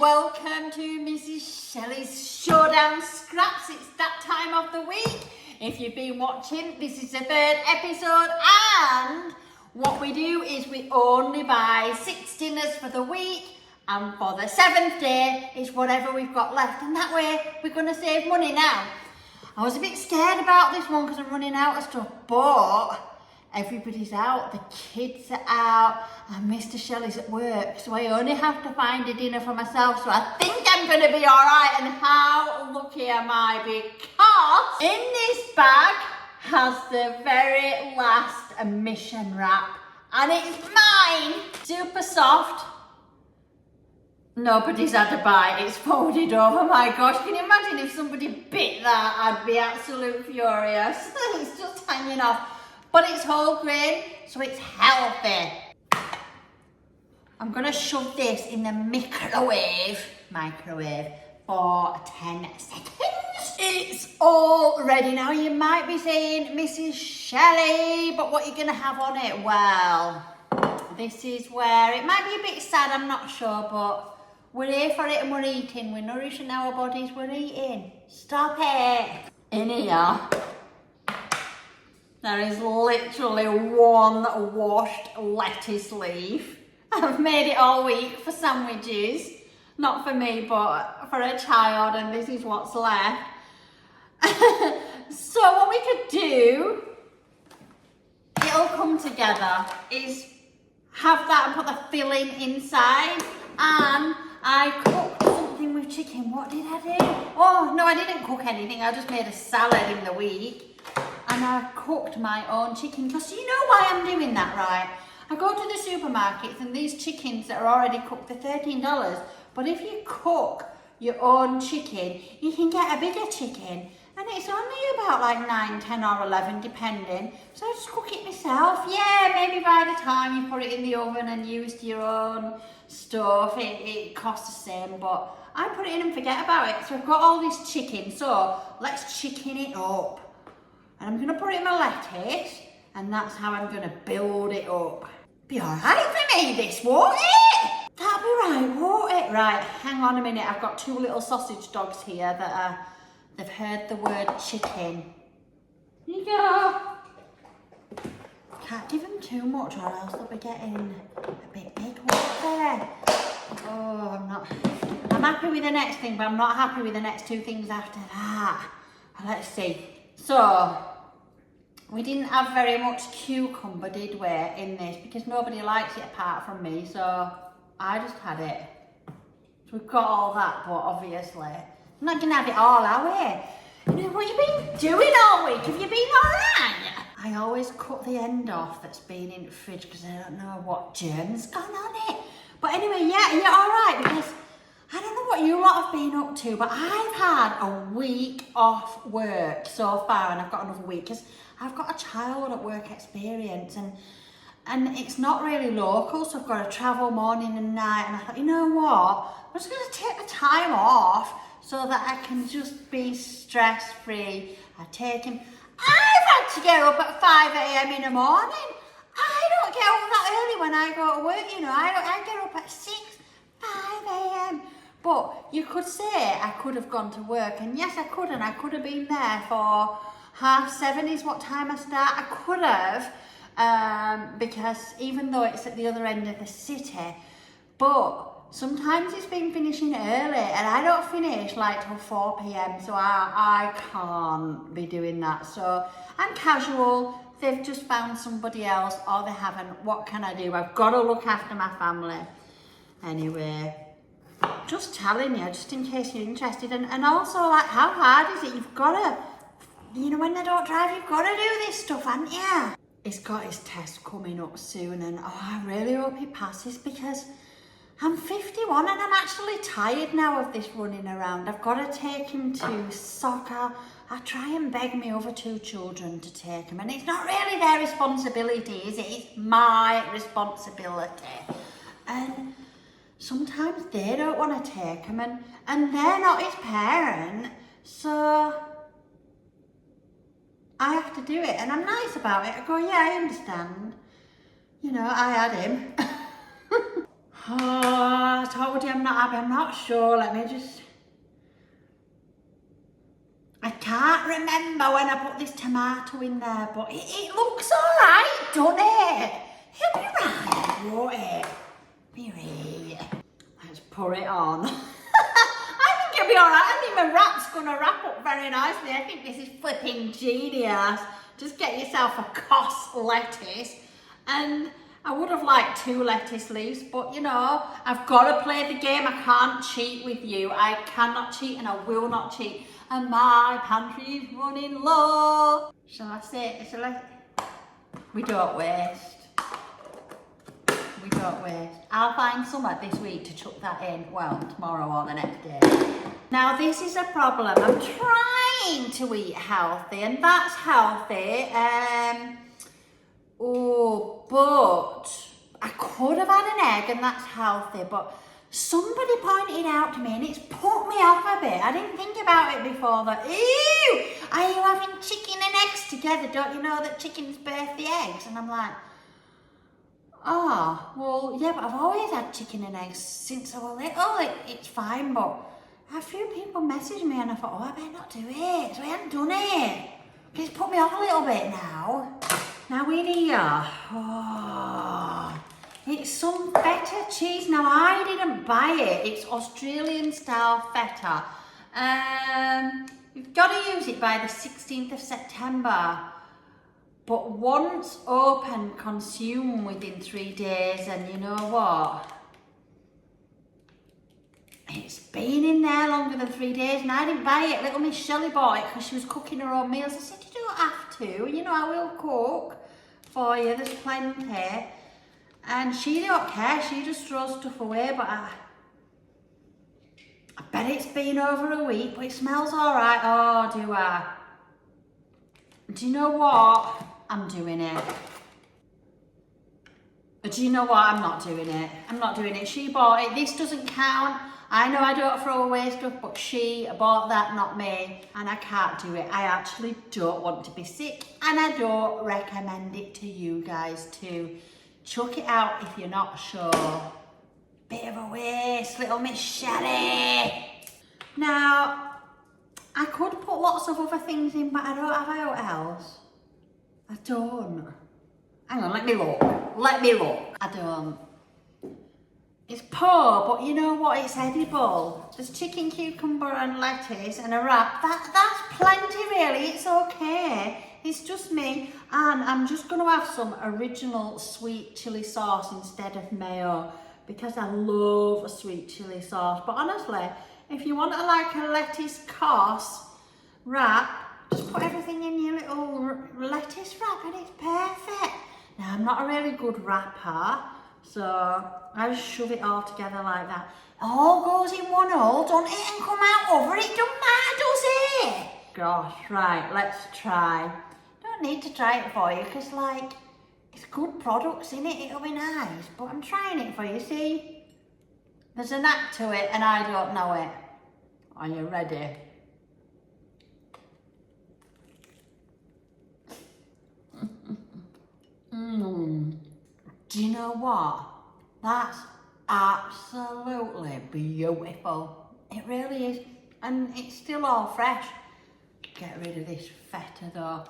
welcome to Mrs. Shelley's Showdown Scraps. It's that time of the week. If you've been watching, this is the third episode, and what we do is we only buy 6 dinners for the week, and for the 7th day it's whatever we've got left, and that way we're going to save money. Now, I was a bit scared about this one because I'm running out of stuff, but everybody's out, the kids are out, and Mr. Shelley's at work, so I only have to find a dinner for myself, so I think I'm going to be alright. And how lucky am I, because in this bag has the very last mission wrap, and it's mine. Super soft. Nobody's had a bite, it's folded over. My gosh, can you imagine if somebody bit that? I'd be absolute furious. It's just hanging off. But it's whole grain, so it's healthy. I'm gonna shove this in the microwave for 10 seconds. It's all ready now. You might be saying, Mrs. Shelley, but what are you gonna have on it? Well, this is where it might be a bit sad, I'm not sure, but we're here for it and we're eating. We're nourishing our bodies, we're eating. Stop it. In here, there is literally one washed lettuce leaf. I've made it all week for sandwiches. Not for me, but for a child, and this is what's left. So what we could do, it'll come together, is have that and put the filling inside. And I cooked something with chicken. What did I do? Oh, no, I didn't cook anything. I just made a salad in the week. And I cooked my own chicken, because you know why I'm doing that, right? I go to the supermarkets and these chickens that are already cooked, they're $13. But if you cook your own chicken, you can get a bigger chicken. And it's only about like 9, 10 or 11 depending. So I just cook it myself. Yeah, maybe by the time you put it in the oven and used your own stuff, it costs the same. But I put it in and forget about it. So I've got all this chicken, so let's chicken it up. And I'm going to put it in my lettuce, and that's how I'm going to build it up. Be alright for me, this, won't it? That'll be right, won't it? Right, hang on a minute. I've got 2 little sausage dogs here that they've heard the word chicken. Here you go. Can't give them too much or else they'll be getting a bit big, won't they? Oh, I'm happy with the next thing, but I'm not happy with the next 2 things after that. Let's see. So, we didn't have very much cucumber, did we, in this? Because nobody likes it apart from me, so I just had it. So we've got all that, but obviously, I'm not going to have it all, are we? You know, what have you been doing all week? Have you been alright? I always cut the end off that's been in the fridge because I don't know what germ's gone on it. But anyway, yeah, you're alright, because I don't know what you lot have been up to, but I've had a week off work so far, and I've got another week because I've got a child at work experience, and it's not really local, so I've got to travel morning and night. And I thought, you know what, I'm just going to take the time off so that I can just be stress free. I take him. I've had to get up at 5 a.m. in the morning. I don't get up that early when I go to work, you know. I get up at 6, 5 a.m. But you could say I could have gone to work, and yes, I could, and I could have been there for 7:30 is what time I start. I could have, because even though it's at the other end of the city, but sometimes it's been finishing early, and I don't finish like till 4 p.m, so I can't be doing that. So I'm casual. They've just found somebody else, or they haven't. What can I do? I've got to look after my family. Anyway, just telling you, just in case you're interested. And also, like, how hard is it? You've got to, you know, when they don't drive, you've got to do this stuff, haven't you? He's got his test coming up soon, and oh, I really hope he passes, because I'm 51 and I'm actually tired now of this running around. I've got to take him to soccer. I try and beg my other 2 children to take him, and it's not really their responsibility, is it? It's my responsibility. And sometimes they don't want to take him, and they're not his parent, so I have to do it, and I'm nice about it. I go, yeah, I understand. You know, I had him. Oh, I told you I'm not happy. I'm not sure. Let me just... I can't remember when I put this tomato in there, but it looks alright, doesn't it? It'll be right, won't it? Be right. Let's pour it on. I think it'll be alright. I think my wrap's gonna wrap up very nicely. I think this is flipping genius. Just get yourself a Cos lettuce, and I would have liked 2 lettuce leaves, but you know, I've got to play the game. I can't cheat with you. I cannot cheat and I will not cheat. And my pantry's running low. Shall I say it? We don't waste. We don't waste. I'll find some this week to chuck that in. Well, tomorrow or the next day. Now this is a problem. I'm trying to eat healthy, and that's healthy. But I could have had an egg, and that's healthy, but somebody pointed out to me, and it's put me off a bit. I didn't think about it before, that, ew, are you having chicken and eggs together? Don't you know that chickens birth the eggs? And I'm like, oh, well, yeah, but I've always had chicken and eggs since I was little. It's fine, but a few people messaged me, and I thought, oh, I better not do it. So I hadn't done it. It's put me off a little bit now. Now in here, oh, it's some feta cheese. Now I didn't buy it. It's Australian style feta. You've got to use it by the 16th of September. But once open, consume within 3 days. And you know what? It's been in there longer than 3 days, and I didn't buy it. Little Miss Shelley bought it because she was cooking her own meals. I said, you don't have to. You know, I will cook for you. There's plenty. And she don't care. She just throws stuff away. But I bet it's been over a week, but it smells all right. Oh, do I? Do you know what? I'm doing it. Do you know what? I'm not doing it. I'm not doing it. She bought it. This doesn't count. I know I don't throw away stuff, but she bought that, not me, and I can't do it. I actually don't want to be sick, and I don't recommend it to you guys too. Chuck it out if you're not sure. Bit of a waste, little Miss Shelley. Now, I could put lots of other things in, but I don't have out else. I don't. Hang on, let me look. Let me look. I don't. It's poor, but you know what? It's edible. There's chicken, cucumber and lettuce and a wrap. That's plenty really. It's okay. It's just me. And I'm just going to have some original sweet chilli sauce instead of mayo, because I love a sweet chilli sauce. But honestly, if you want like a lettuce Cos wrap, just put everything in your little lettuce wrap and it's perfect. Now, I'm not a really good wrapper, so I just shove it all together like that. It all goes in one hole, don't it, and come out over it. Don't matter, does it? Gosh, right, let's try. Don't need to try it for you, because like, it's good products in it, it'll be nice. But I'm trying it for you, see? There's a knack to it, and I don't know it. Are you ready? Do you know what? That's absolutely beautiful. It really is. And it's still all fresh. Get rid of this feta though.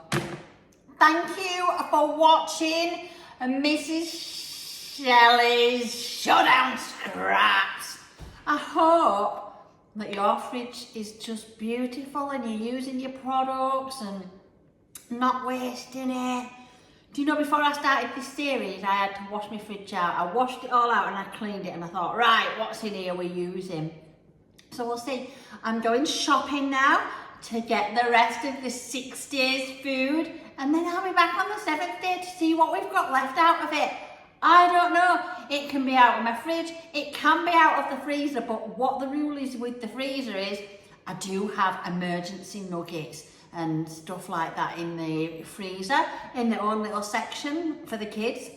Thank you for watching Mrs. Shelley's Showdown Scraps. I hope that your fridge is just beautiful and you're using your products and not wasting it. Do you know, before I started this series, I had to wash my fridge out. I washed it all out and I cleaned it and I thought, right, what's in here we're using? So we'll see. I'm going shopping now to get the rest of the 6 days food, and then I'll be back on the 7th day to see what we've got left out of it. I don't know. It can be out of my fridge. It can be out of the freezer, but what the rule is with the freezer is I do have emergency nuggets and stuff like that in the freezer, in their own little section for the kids,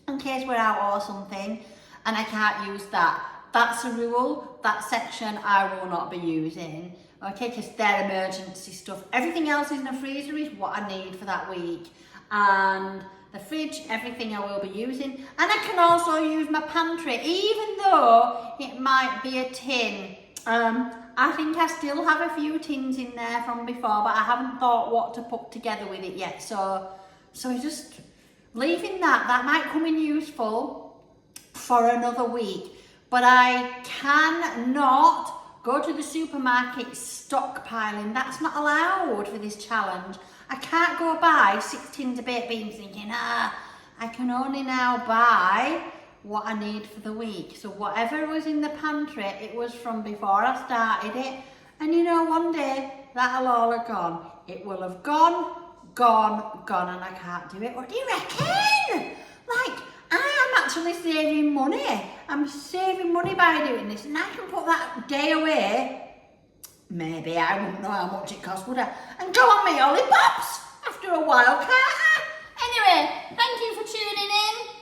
in case we're out or something and I can't use that. That's a rule. That section I will not be using, okay, because they're emergency stuff. Everything else in the freezer is what I need for that week, and the fridge, everything I will be using. And I can also use my pantry, even though it might be a tin. I think I still have a few tins in there from before, but I haven't thought what to put together with it yet. So just leaving that might come in useful for another week. But I cannot go to the supermarket stockpiling. That's not allowed for this challenge. I can't go buy 6 tins of baked beans thinking, I can only now buy what I need for the week. So whatever was in the pantry, it was from before I started it. And you know, one day that'll all have gone. It will have gone, and I can't do it. What do you reckon? Like, I am actually saving money. I'm saving money by doing this, and I can put that day away. Maybe I wouldn't know how much it cost, would I? And go on me lollipops after a while, can't I? Anyway, thank you for tuning in.